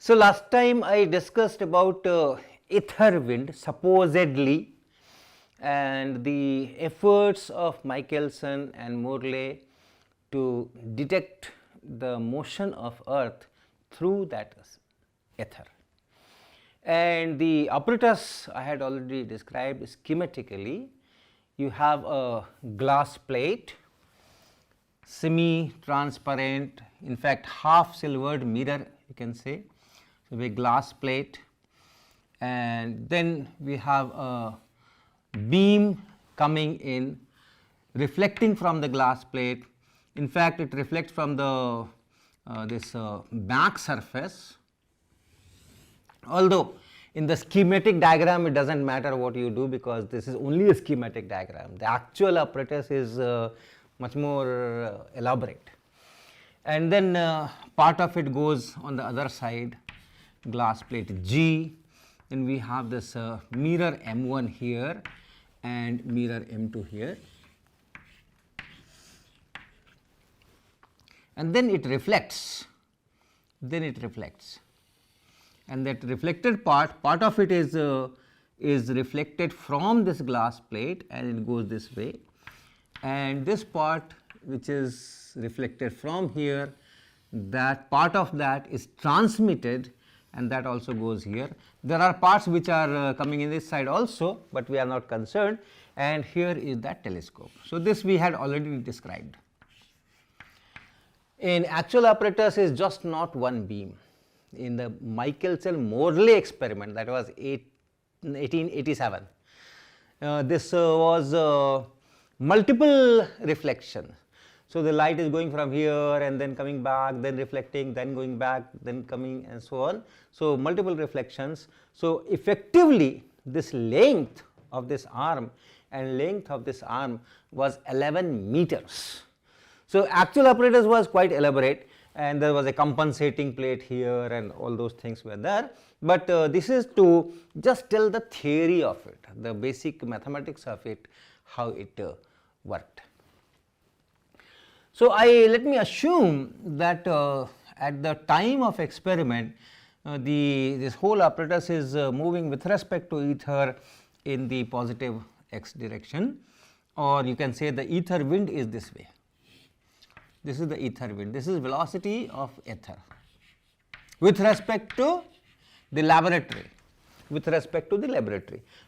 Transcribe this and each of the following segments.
So, last time I discussed about ether wind supposedly, and the efforts of Michelson and Morley to detect the motion of earth through that ether. And the apparatus I had already described schematically. You have a glass plate, semi transparent, in fact half silvered mirror you can say. So, a glass plate, and then we have a beam coming in, reflecting from the glass plate. In fact, it reflects from the this back surface, although in the schematic diagram it does not matter what you do, because this is only a schematic diagram. The actual apparatus is much more elaborate, and then part of it goes on the other side, glass plate G. Then we have this mirror M1 here and mirror M2 here, and then it reflects, and that reflected part of it is reflected from this glass plate, and it goes this way, and this part which is reflected from here, that part of that is transmitted, and that also goes here. There are parts which are coming in this side also, but we are not concerned, and here is that telescope. So, this we had already described. In actual apparatus is just not one beam. In the Michelson-Morley experiment, that was 1887, this was multiple reflection. So, the light is going from here and then coming back, then reflecting, then going back, then coming, and so on. So, multiple reflections. So, effectively this length of this arm and length of this arm was 11 meters. So, actual apparatus was quite elaborate, and there was a compensating plate here and all those things were there, but this is to just tell the theory of it, the basic mathematics of it, how it worked. So, let me assume that at the time of experiment this whole apparatus is moving with respect to ether in the positive x direction, or you can say the ether wind is this way. This is the ether wind, this is velocity of ether with respect to the laboratory,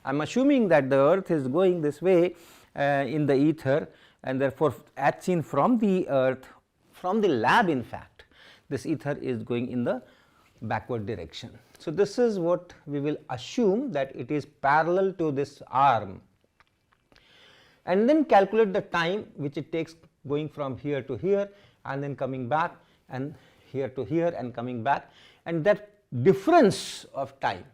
I am assuming that the earth is going this way in the ether, and therefore, as seen from the earth, from the lab in fact, this ether is going in the backward direction. So, this is what we will assume, that it is parallel to this arm, and then calculate the time which it takes going from here to here and then coming back, and here to here and coming back, and that difference of time,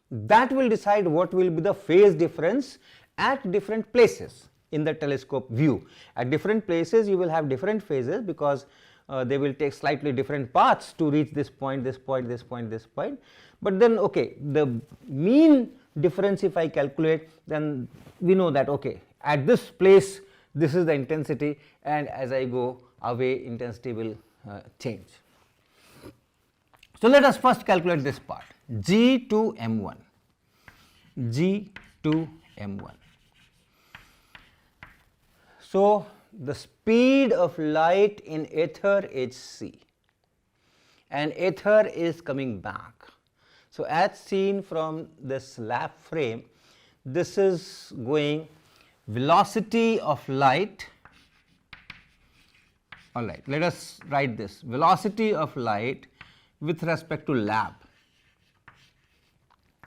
that will decide what will be the phase difference at different places in the telescope view. At different places you will have different phases, because they will take slightly different paths to reach this point, this point, this point, this point. But then okay, the mean difference if I calculate, then we know that okay, at this place this is the intensity, and as I go away intensity will change. So, let us first calculate this part G to M1, G to M1. So, the speed of light in ether is c, and ether is coming back. So, as seen from this lab frame, this is going velocity of light. All right, let us write this velocity of light with respect to lab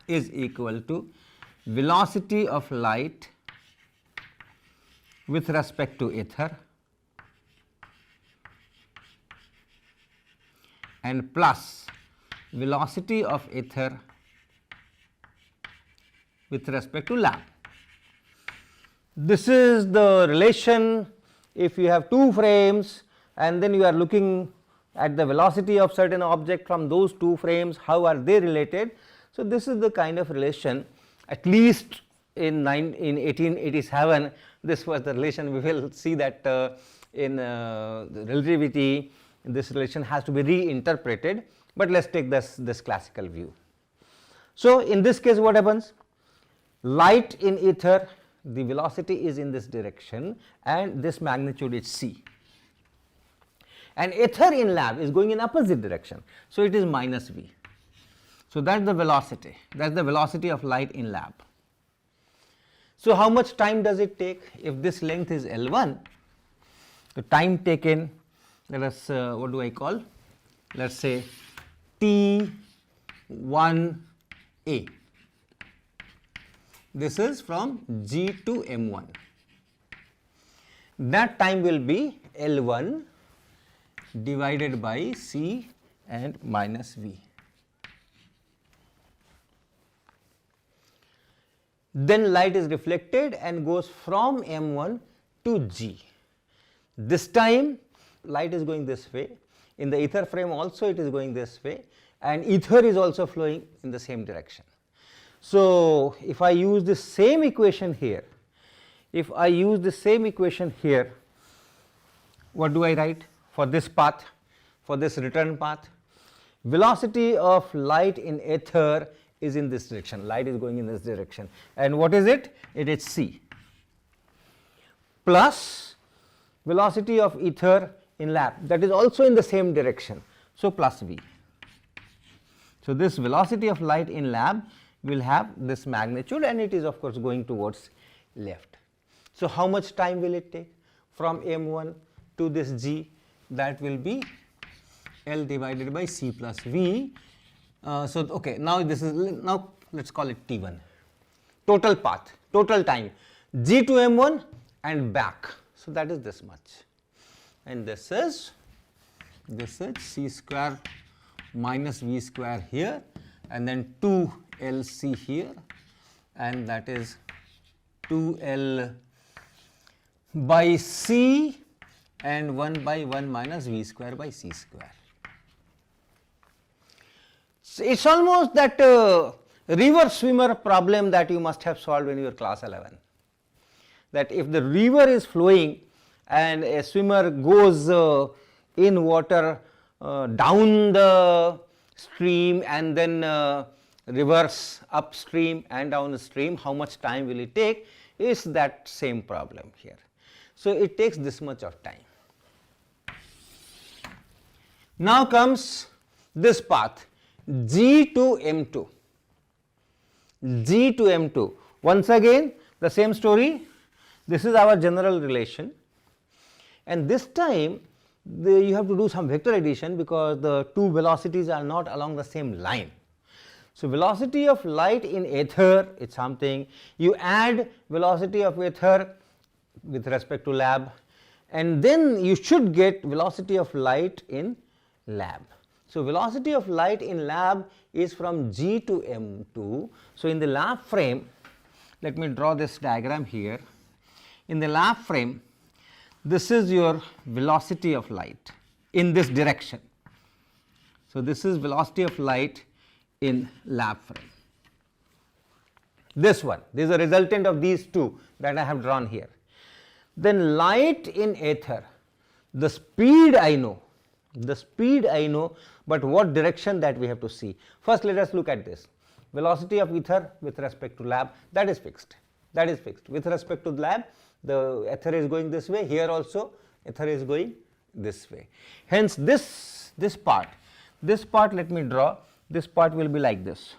is equal to velocity of light with respect to ether and plus velocity of ether with respect to lab. This is the relation if you have two frames and then you are looking at the velocity of certain object from those two frames, how are they related. So, this is the kind of relation, at least in 1887 this was the relation. We will see that in relativity this relation has to be reinterpreted, but let us take this classical view. So, in this case what happens? Light in ether, the velocity is in this direction and this magnitude is c, and ether in lab is going in opposite direction. So, it is minus v. So, that is the velocity of light in lab. So, how much time does it take? If this length is L1, the time taken, let us what do I call? Let us say T1A. This is from G to M1. That time will be L1 divided by C and minus V. Then light is reflected and goes from M1 to G. This time light is going this way, in the ether frame also it is going this way, and ether is also flowing in the same direction. So, if I use the same equation here, what do I write for this path, for this return path? Velocity of light in ether is in this direction, light is going in this direction, and what is it? It is c, plus velocity of ether in lab, that is also in the same direction, so plus v. So, this velocity of light in lab will have this magnitude and it is of course going towards left. So, how much time will it take from M1 to this G? That will be L divided by C plus V. So, okay, now this is, now let us call it T1, total path, total time G to M1 and back. So, that is this much, and this is C square minus V square here, and then 2 L C here, and that is 2 L by C and 1 by 1 minus V square by C square. So, it is almost that river swimmer problem that you must have solved when you were class 11, that if the river is flowing and a swimmer goes in water down the stream and then reverse upstream and downstream, how much time will it take, is that same problem here. So, it takes this much of time. Now comes this path G to M2, G to M2. Once again the same story, this is our general relation, and this time you have to do some vector addition because the two velocities are not along the same line. So, velocity of light in ether is something, you add velocity of ether with respect to lab, and then you should get velocity of light in lab. So, velocity of light in lab is from G to M2. So, in the lab frame, let me draw this diagram here. In the lab frame, this is your velocity of light in this direction. So, this is velocity of light in lab frame. This one, this is a resultant of these two that I have drawn here. Then light in ether, the speed I know, but what direction that we have to see. First let us look at this, velocity of ether with respect to lab, that is fixed, with respect to the lab the ether is going this way, here also ether is going this way. Hence this part let me draw, this part will be like this,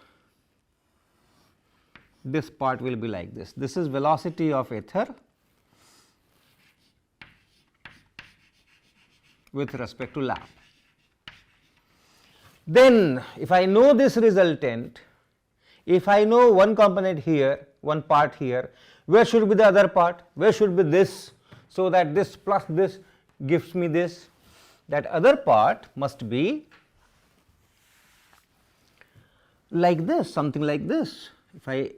this is velocity of ether with respect to lab. Then if I know this resultant, if I know one component here, one part here, where should be the other part, where should be this, so that this plus this gives me this, that other part must be like this, something like this. If I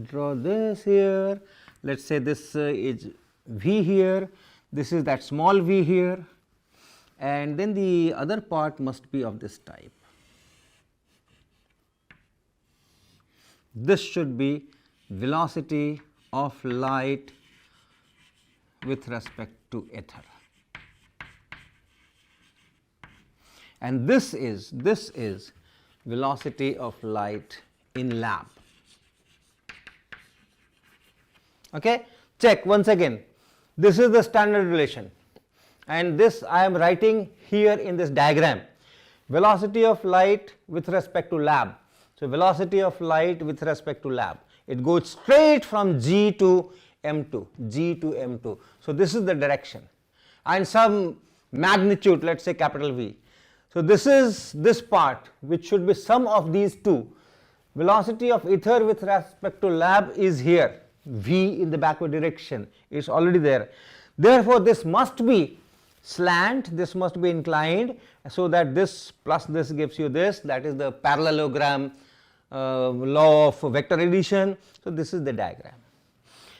draw this here, let us say this is V here, this is that small v here, and then the other part must be of this type. This should be velocity of light with respect to ether. and this is velocity of light in lab. Okay, check once again. This is the standard relation, and this I am writing here in this diagram. Velocity of light with respect to lab. So, velocity of light with respect to lab, it goes straight from G to M2, G to M2. So, this is the direction and some magnitude, let us say capital V. So, this is this part which should be sum of these two. Velocity of ether with respect to lab is here, V in the backward direction, it is already there. Therefore, this must be slant, this must be inclined, so that this plus this gives you this, that is the parallelogram law of vector addition. So, this is the diagram.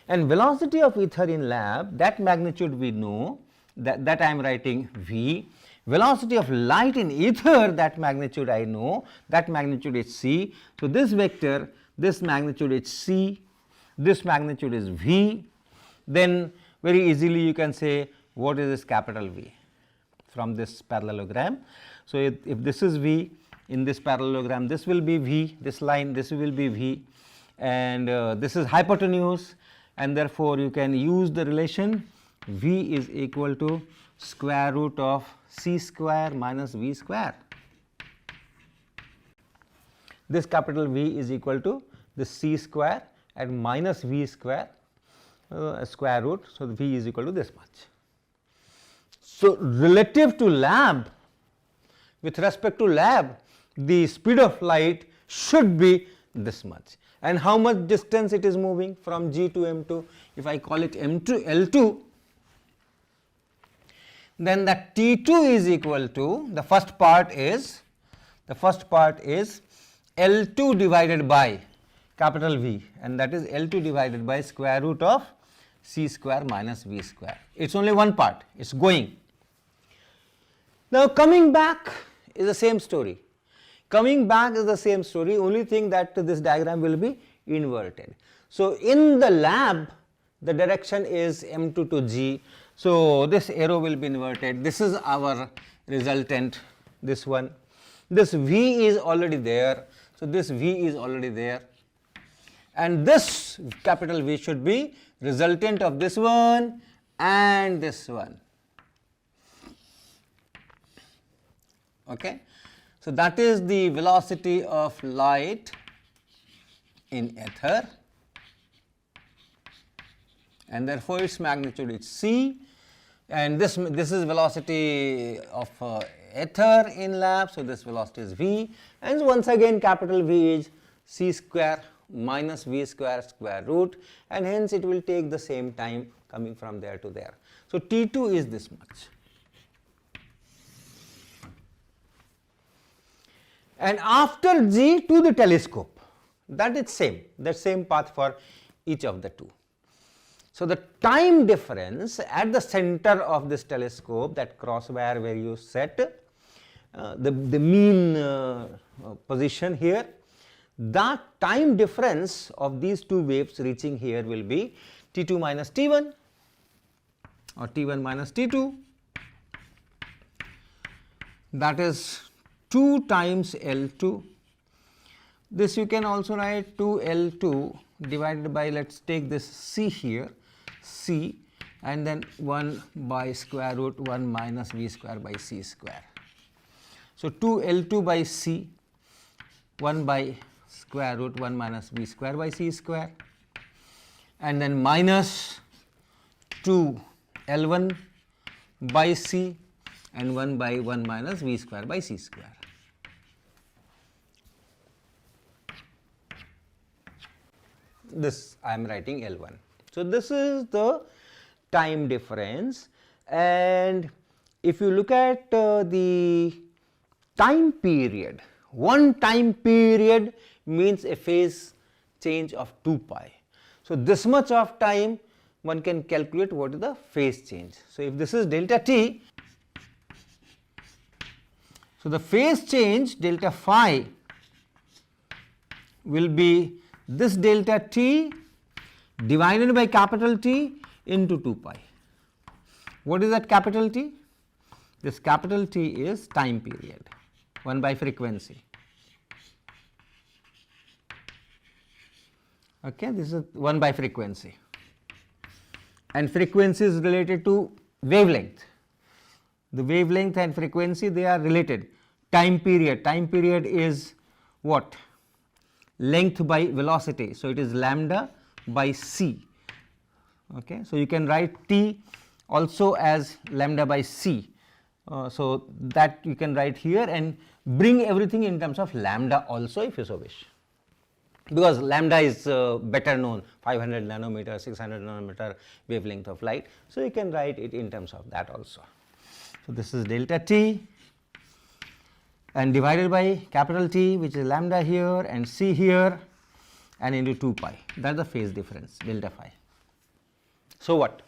And velocity of ether in lab, that magnitude we know, that I am writing V. Velocity of light in ether, that magnitude I know, that magnitude is C. So, this vector, this magnitude is C, this magnitude is V. Then very easily you can say what is this capital V from this parallelogram. So, if this is V, in this parallelogram this will be V, this line this will be V, and this is hypotenuse, and therefore, you can use the relation V is equal to square root of C square minus V square. This capital V is equal to the C square and minus V square square root. So, V is equal to this much. So, relative to lab, with respect to lab, the speed of light should be this much. And how much distance it is moving from G to M2? If I call it M2 L2, then that T2 is equal to, the first part is L2 divided by capital V, and that is L2 divided by square root of C square minus V square. It is only one part, it is going. Now, coming back is the same story. Only thing that this diagram will be inverted. So, in the lab, the direction is M2 to G. So, this arrow will be inverted. This is our resultant, this one. This V is already there. So, this V is already there, and this capital V should be resultant of this one and this one. Okay. So, that is the velocity of light in ether, and therefore, its magnitude is C, and this is velocity of ether in lab. So, this velocity is V, and once again capital V is C square minus V square square root, and hence it will take the same time coming from there to there. So, T2 is this much. And after G to the telescope, that is same path for each of the two. So, the time difference at the center of this telescope, that crosswire where you set the mean position here, that time difference of these two waves reaching here will be T2 minus T1 or T1 minus T2, that is 2 times L2. This you can also write 2 L2 divided by, let us take this C here, C, and then 1 by square root 1 minus V square by C square. So, 2 L2 by C, 1 by square root 1 minus V square by C square, and then minus 2 L1 by C and 1 by 1 minus V square by C square. This I am writing L1. So, this is the time difference, and if you look at the time period, one time period means a phase change of 2 pi. So, this much of time one can calculate what is the phase change. So, if this is delta t, so the phase change delta phi will be this delta t divided by capital T into 2 pi. What is that capital T? this capital T is time period, 1 by frequency. Okay, this is 1 by frequency, and frequency is related to wavelength. The wavelength and frequency, they are related. Time period is what? Length by velocity, so it is lambda by c. Okay, so you can write T also as lambda by c. So that you can write here and bring everything in terms of lambda also if you so wish, because lambda is better known, 500 nanometer, 600 nanometer wavelength of light. So you can write it in terms of that also. So this is delta T and divided by capital T, which is lambda here and c here, and into 2 pi. That is the phase difference, delta phi. So what?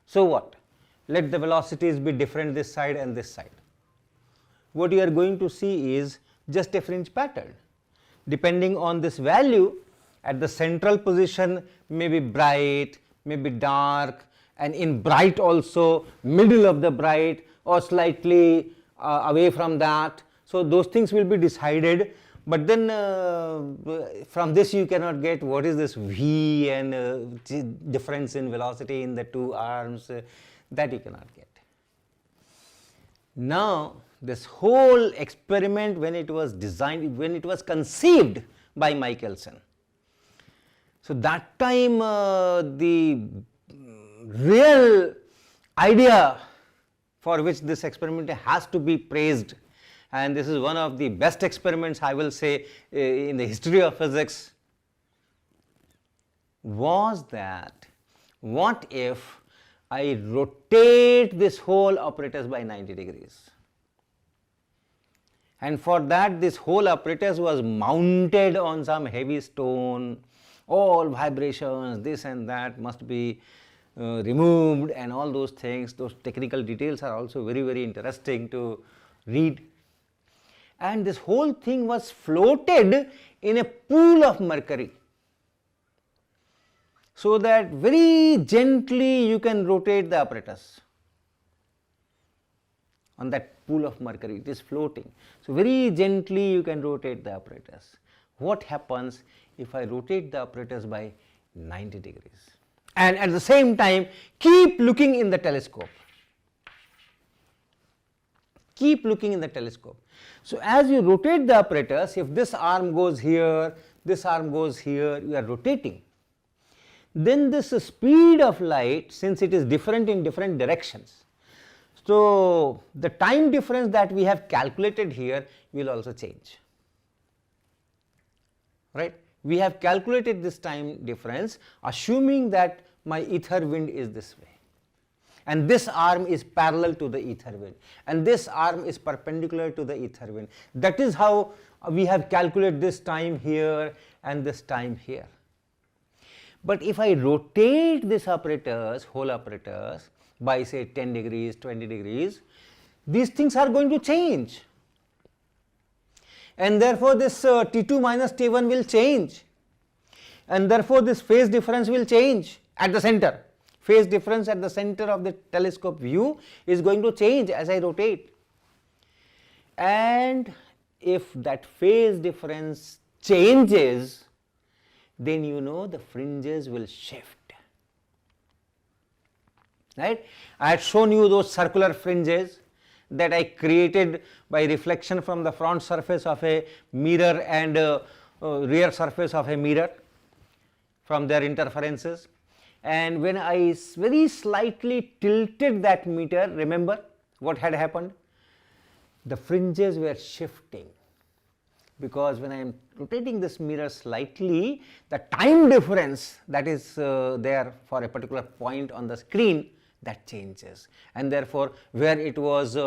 So what? Let the velocities be different this side and this side. What you are going to see is just a fringe pattern. Depending on this value, at the central position may be bright, may be dark, and in bright also middle of the bright or slightly away from that. So those things will be decided, but then from this you cannot get what is this V and difference in velocity in the two arms, that you cannot get. Now this whole experiment, when it was designed, when it was conceived by Michelson, so that time the real idea for which this experiment has to be praised, and this is one of the best experiments I will say in the history of physics, was that what if I rotate this whole apparatus by 90 degrees, and for that this whole apparatus was mounted on some heavy stone, all vibrations, this and that must be removed, and all those things. Those technical details are also very, very interesting to read. And this whole thing was floated in a pool of mercury, so that very gently you can rotate the apparatus on that pool of mercury. It is floating, so very gently you can rotate the apparatus. What happens if I rotate the apparatus by 90 degrees and at the same time keep looking in the telescope? Keep looking in the telescope. So as you rotate the apparatus, if this arm goes here, this arm goes here, you are rotating, then this speed of light, since it is different in different directions, so the time difference that we have calculated here will also change, right? We have calculated this time difference assuming that my ether wind is this way, and this arm is parallel to the ether wind, and this arm is perpendicular to the ether wind. That is how we have calculated this time here and this time here. But if I rotate this apparatus, whole apparatus, by say 10 degrees, 20 degrees, these things are going to change, and therefore this T2 minus T1 will change, and therefore this phase difference will change at the center. Phase difference at the center of the telescope view is going to change as I rotate, and if that phase difference changes, then you know the fringes will shift, right? I had shown you those circular fringes that I created by reflection from the front surface of a mirror and rear surface of a mirror from their interferences. And when I very slightly tilted that meter, remember what had happened? The fringes were shifting, because when I am rotating this mirror slightly, the time difference that is there for a particular point on the screen, that changes, and therefore where it was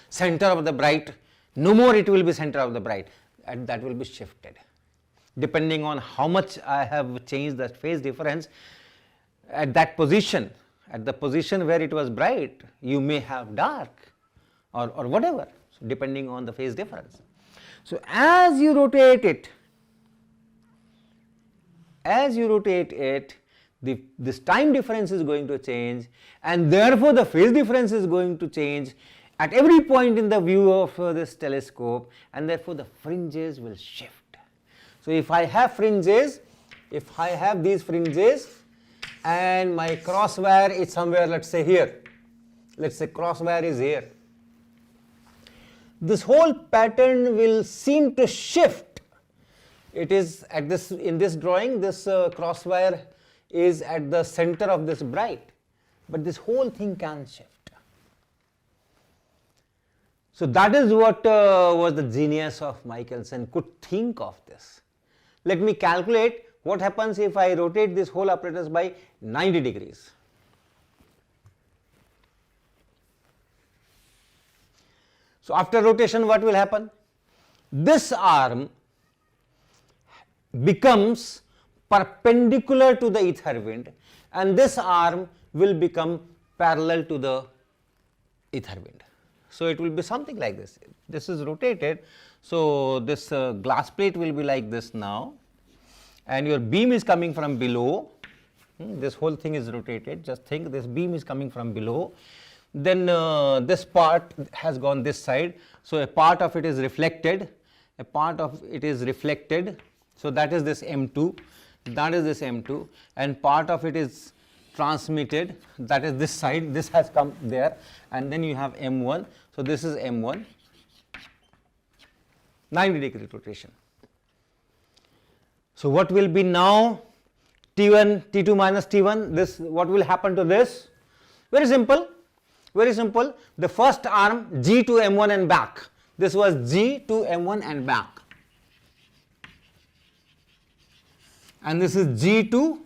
center of the bright, no more it will be center of the bright, and that will be shifted. Depending on how much I have changed the phase difference at that position, at the position where it was bright, you may have dark or whatever, so depending on the phase difference. So as you rotate it, this time difference is going to change, and therefore the phase difference is going to change at every point in the view of this telescope, and therefore the fringes will shift. So if I have fringes, if I have these fringes and my crosswire is somewhere, let's say here, let's say crosswire is here, this whole pattern will seem to shift. It is at this, in this drawing, this crosswire is at the center of this bright, but this whole thing can shift. So that is what was the genius of Michelson, could think of this. Let me calculate what happens if I rotate this whole apparatus by 90 degrees. So after rotation, what will happen? This arm becomes perpendicular to the ether wind, and this arm will become parallel to the ether wind. So it will be something like this. This is rotated, so this glass plate will be like this now, and your beam is coming from below. This whole thing is rotated. Just think, this beam is coming from below. Then this part has gone this side, so a part of it is reflected, a part of it is reflected. So that is this M2, that is this M2, and part of it is transmitted, that is this side, this has come there, and then you have M1. So this is M1, 90 degree rotation. So what will be now T1, T2 minus T1, this, what will happen to this? Very simple, very simple. The first arm G to M1 and back, this was G to M1 and back, and this is G to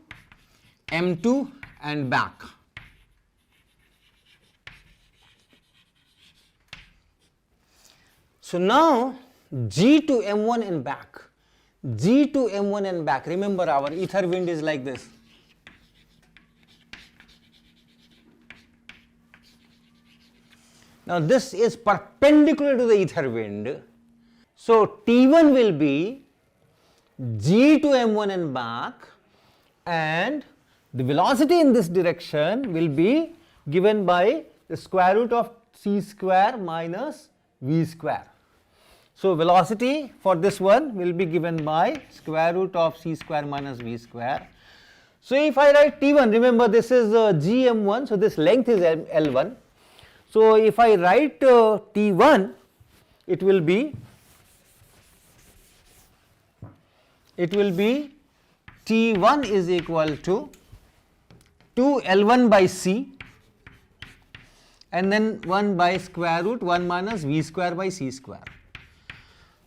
M2 and back. So now G to M1 and back, G to M1 and back, remember our ether wind is like this. Now this is perpendicular to the ether wind, so T1 will be G to M1 and back, and the velocity in this direction will be given by the square root of c square minus v square. So velocity for this one will be given by square root of c square minus v square. So if I write T1, remember this is GM1, so this length is L1. So if I write T1, it will be T1 is equal to 2 L1 by C, and then 1 by square root 1 minus v square by c square.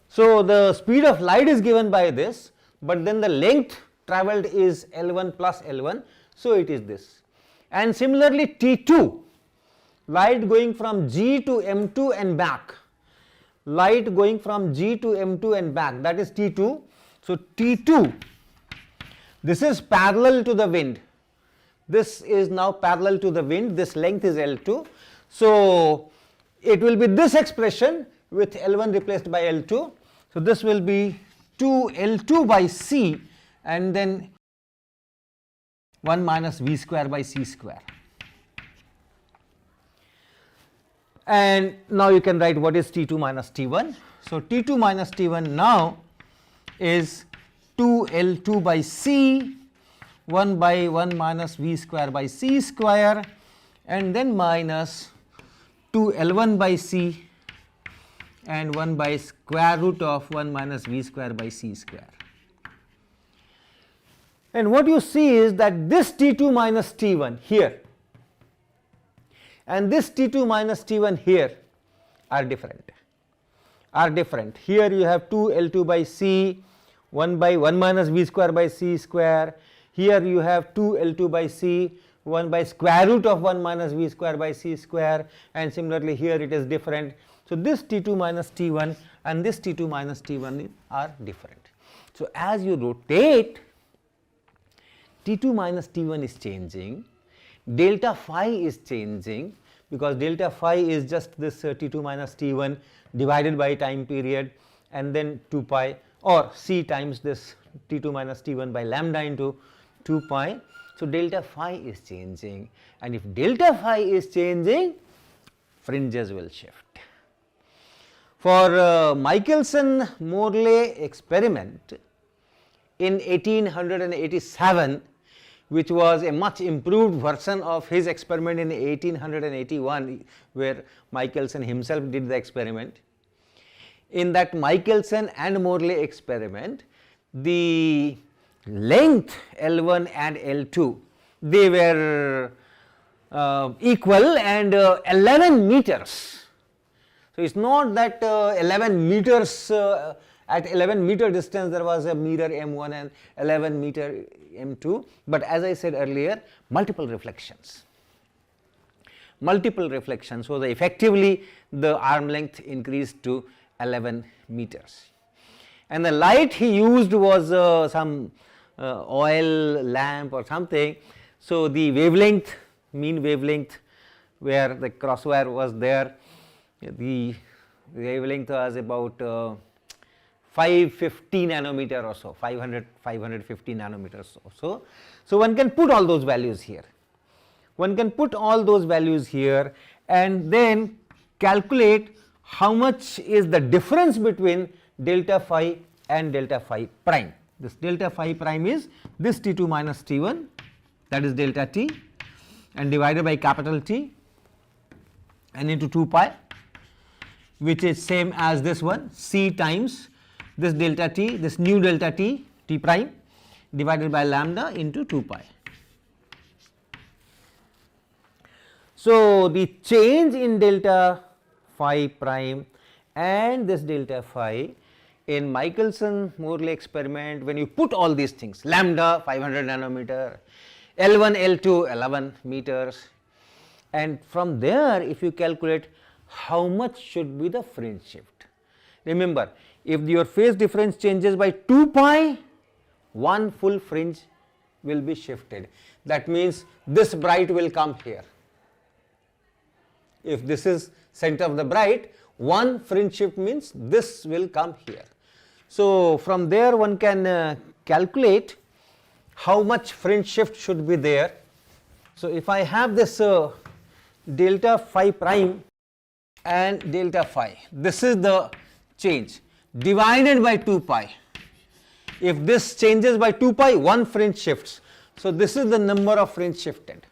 So the speed of light is given by this, but then the length travelled is L1 plus L1, so it is this. And similarly T2, light going from G to M2 and back, light going from G to M2 and back, that is T2. So T2, this is parallel to the wind, this is now parallel to the wind, this length is L2. So it will be this expression with L1 replaced by L2. So this will be 2 L2 by C, and then 1 minus v square by c square. And now you can write what is T2 minus T1. So T2 minus T1 now is 2 L2 by C, 1 by 1 minus v square by c square, and then minus 2 L1 by C and 1 by square root of 1 minus v square by c square. And what you see is that this T2 minus T1 here and this T2 minus T1 here are different. Here you have 2 L2 by C, 1 by 1 minus v square by c square. Here you have 2 L2 by C, 1 by square root of 1 minus v square by c square, and similarly here it is different. So this T2 minus T1 and this T2 minus T1 are different. So as you rotate, T2 minus T1 is changing, delta phi is changing, because delta phi is just this T2 minus T1 divided by time period, and then 2 pi or c times this T2 minus T1 by lambda into 2 pi. So delta phi is changing, and if delta phi is changing, fringes will shift. For Michelson-Morley experiment in 1887, which was a much improved version of his experiment in 1881, where Michelson himself did the experiment. In that Michelson and Morley experiment, the length L1 and L2, they were equal and 11 meters. So it is not that 11 meters at 11 meter distance there was a mirror M1 and 11 meter M2, but as I said earlier, multiple reflections. Multiple reflections, so effectively the arm length increased to 11 meters. And the light he used was some oil lamp or something. So the wavelength, mean wavelength where the crosswire was there, the wavelength was about 550 nanometer or so, 550 nanometers or so. So one can put all those values here. One can put all those values here and then calculate how much is the difference between delta phi and delta phi prime. This delta phi prime is this T2 minus T1, that is delta t, and divided by capital T and into 2 pi, which is same as this one, C times this delta t, this new delta t, t prime, divided by lambda into 2 pi. So the change in delta phi prime and this delta phi in Michelson-Morley experiment, when you put all these things, lambda 500 nanometer, L1, L2 11 meters, and from there if you calculate how much should be the fringe shift. Remember, if your phase difference changes by 2 pi, one full fringe will be shifted. That means this bright will come here. If this is center of the bright, one fringe shift means this will come here. So from there one can calculate how much fringe shift should be there. So if I have this delta phi prime and delta phi, this is the change divided by 2 pi. If this changes by 2 pi, one fringe shifts. So this is the number of fringe shifted.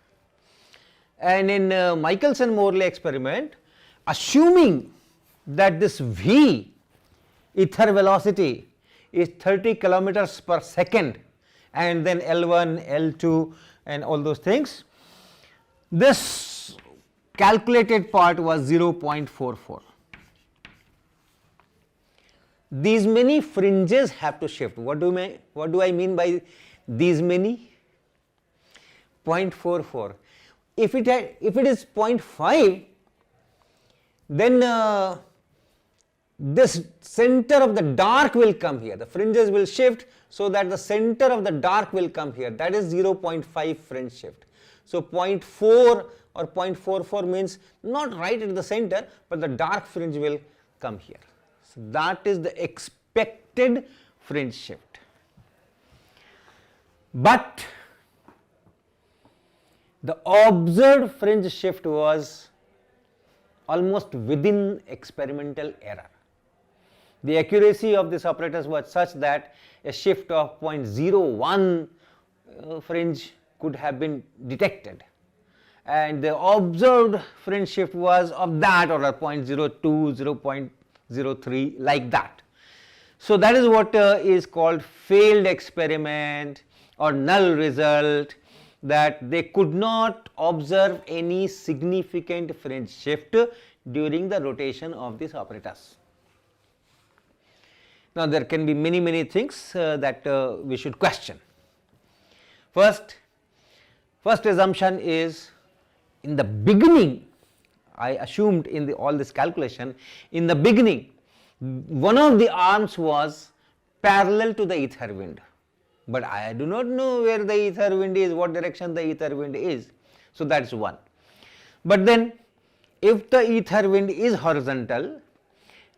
And in Michelson-Morley experiment, assuming that this v ether velocity is 30 kilometers per second, and then L1, L2 and all those things, this calculated part was 0.44. These many fringes have to shift. What do I mean by these many? 0.44. If it is 0.5, then this center of the dark will come here. The fringes will shift so that the center of the dark will come here. That is 0.5 fringe shift. So 0.4 or 0.44 means not right at the center, but the dark fringe will come here. So that is the expected fringe shift. But the observed fringe shift was almost within experimental error. The accuracy of this apparatus was such that a shift of 0.01 fringe could have been detected, and the observed fringe shift was of that order, 0.02, 0.03, like that. So that is what is called failed experiment or null result, that they could not observe any significant fringe shift during the rotation of this apparatus. Now there can be many things that we should question. First assumption is, in the beginning, I assumed in all this calculation, in the beginning one of the arms was parallel to the ether wind, but I do not know where the ether wind is, what direction the ether wind is. So that is one. But then if the ether wind is horizontal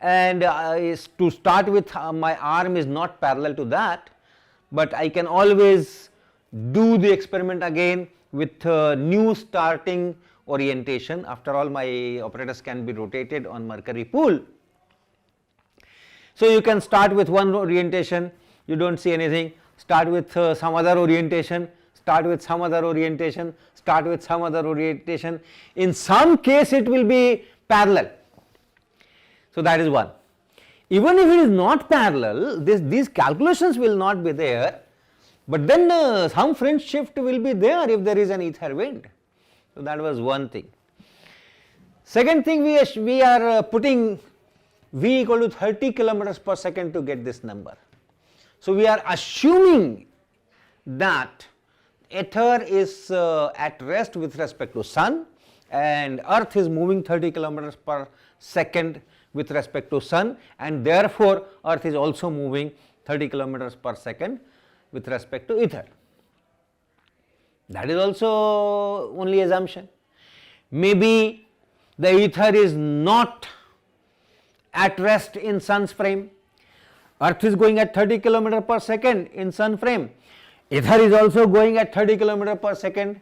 and is to start with, my arm is not parallel to that, but I can always do the experiment again with new starting orientation. After all, my operators can be rotated on Mercury pool. So, you can start with one orientation, you do not see anything, start with some other orientation, start with some other orientation, start with some other orientation. In some case it will be parallel. So, that is one. Even if it is not parallel, these calculations will not be there, but then some fringe shift will be there if there is an ether wind. So, that was one thing. Second thing, we are putting V equal to 30 kilometers per second to get this number. So, we are assuming that ether is at rest with respect to sun and earth is moving 30 kilometers per second with respect to sun, and therefore, earth is also moving 30 kilometers per second with respect to ether. That is also only assumption. Maybe the ether is not at rest in sun's frame. Earth is going at 30 km per second in sun frame. Ether is also going at 30 km per second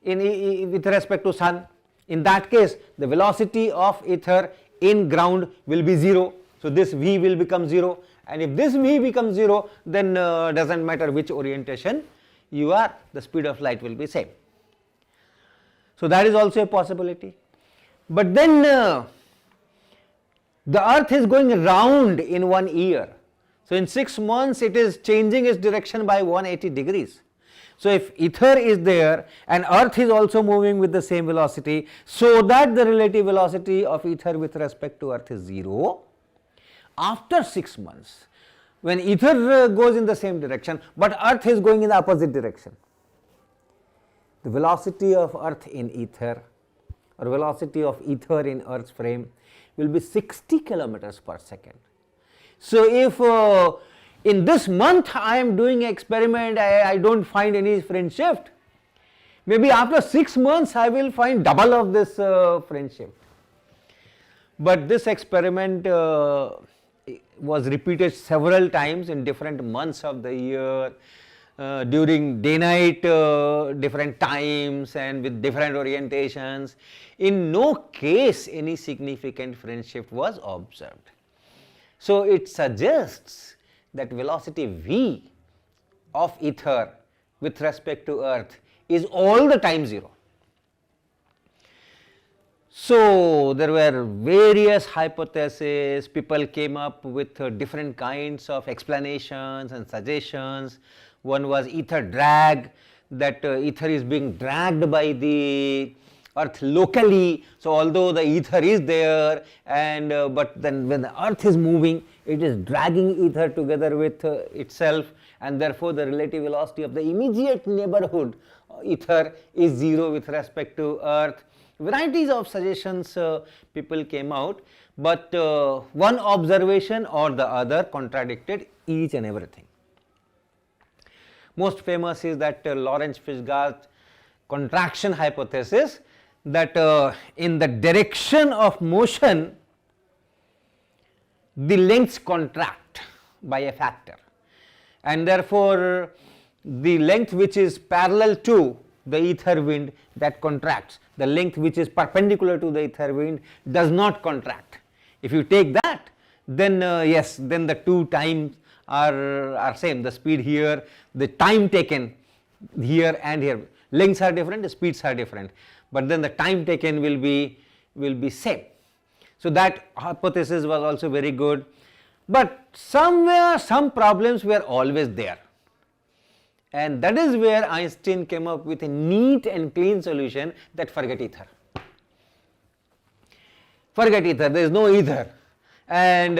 with respect to sun. In that case, the velocity of ether in ground will be 0. So, this V will become 0, and if this V becomes 0, then does not matter which orientation you are, the speed of light will be same. So, that is also a possibility. But then the earth is going round in 1 year. So, in 6 months it is changing its direction by 180 degrees. So, if ether is there and earth is also moving with the same velocity, so that the relative velocity of ether with respect to earth is 0, after 6 months when ether goes in the same direction, but earth is going in the opposite direction, the velocity of earth in ether or velocity of ether in earth's frame will be 60 kilometers per second. So, if in this month I am doing experiment, I do not find any fringe shift, maybe after 6 months I will find double of this fringe shift. But this experiment was repeated several times in different months of the year, during day night different times and with different orientations. In no case any significant fringe shift was observed. So, it suggests that velocity V of ether with respect to earth is all the time 0. So, there were various hypotheses, people came up with different kinds of explanations and suggestions. One was ether drag, that ether is being dragged by the earth locally. So, although the ether is there and but then when the earth is moving, it is dragging ether together with itself, and therefore, the relative velocity of the immediate neighborhood ether is 0 with respect to earth. Varieties of suggestions people came out, but one observation or the other contradicted each and everything. Most famous is that Lorentz-Fishgard contraction hypothesis, that in the direction of motion the lengths contract by a factor, and therefore, the length which is parallel to the ether wind, that contracts. The length which is perpendicular to the ether wind does not contract. If you take that, then yes, then the two times are same, the speed here, the time taken here and here, lengths are different, the speeds are different, but then the time taken will be same. So, that hypothesis was also very good, but somewhere some problems were always there, and that is where Einstein came up with a neat and clean solution, that forget ether. Forget ether, there is no ether, and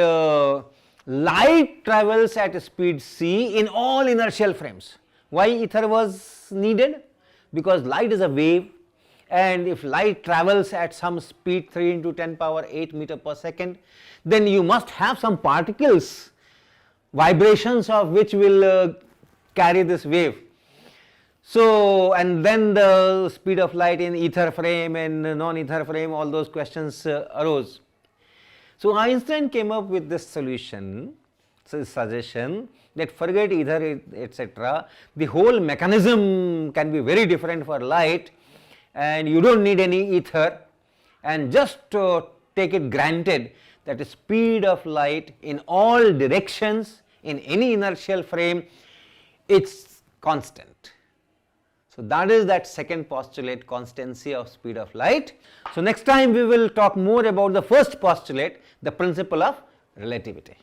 light travels at speed c in all inertial frames. Why ether was needed? Because light is a wave, and if light travels at some speed 3 into 10 power 8 meter per second, then you must have some particles, vibrations of which will carry this wave. So, and then the speed of light in ether frame and non-ether frame, all those questions arose. So, Einstein came up with this solution suggestion that forget ether, etc., the whole mechanism can be very different for light, and you don't need any ether, and just take it granted that the speed of light in all directions in any inertial frame, it's constant. So, that is that second postulate, constancy of speed of light. So, next time we will talk more about the first postulate, the principle of relativity.